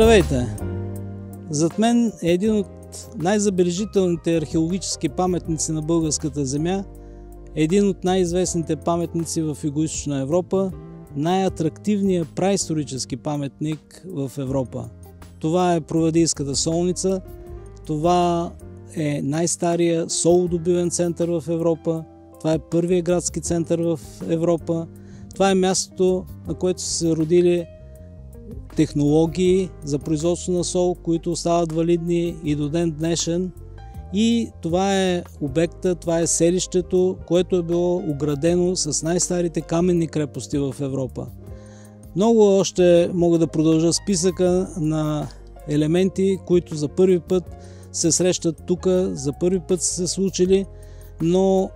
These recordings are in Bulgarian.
Здравейте! Зад мен е един от най-забележителните археологически паметници на българската земя, един от най-известните паметници в Югоизточна Европа, най-атрактивният праисторически паметник в Европа. Това е Провадийската солница, това е най-стария солодобивен център в Европа, това е първият градски център в Европа, това е мястото, на което са се родили технологии за производство на сол, които остават валидни и до ден днешен. И това е обекта, това е селището, което е било оградено с най-старите каменни крепости в Европа. Много още мога да продължа списъка на елементи, които за първи път се срещат тук, за първи път са се случили, но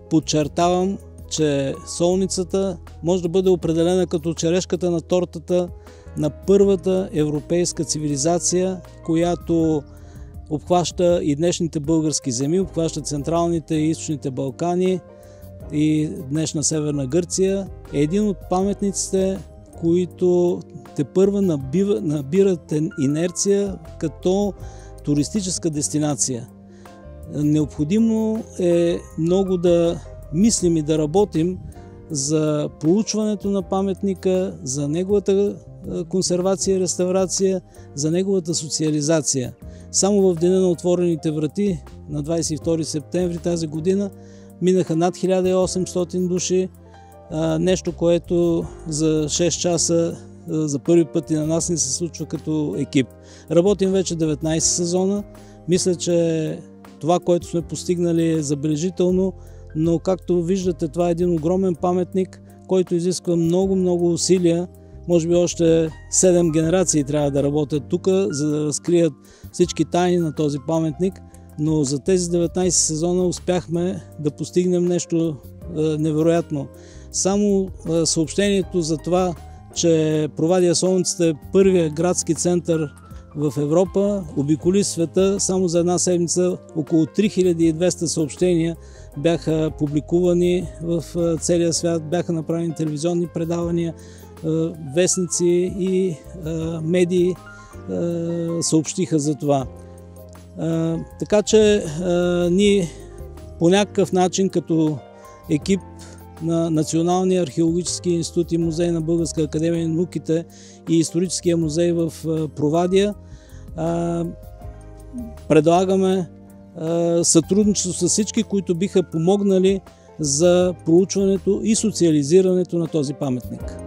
подчертавам, че солницата може да бъде определена като черешката на тортата на първата европейска цивилизация, която обхваща и днешните български земи, обхваща централните и източните Балкани и днешна Северна Гърция. Е един от паметниците, които тепърва набират инерция като туристическа дестинация. Необходимо е много да мислим и да работим за проучването на паметника, за неговата консервация и реставрация, за неговата социализация. Само в деня на отворените врати на 22 септември тази година минаха над 1800 души, нещо, което за 6 часа за първи път и на нас не се случва като екип. Работим вече 19 сезона. Мисля, че това, което сме постигнали, е забележително, но както виждате, това е един огромен паметник, който изисква много усилия. Може би още 7 генерации трябва да работят тук, за да разкрият всички тайни на този паметник, но за тези 19 сезона успяхме да постигнем нещо невероятно. Само съобщението за това, че Провадия солницата е първият градски център в Европа, обиколи света. Само за една седмица около 3200 съобщения бяха публикувани в целия свят, бяха направени телевизионни предавания, вестници и медии съобщиха за това. Така че ние по някакъв начин като екип на Националния археологически институт и музей на Българска академия на науките и Историческия музей в Провадия предлагаме сътрудничество с всички, които биха помогнали за проучването и социализирането на този паметник.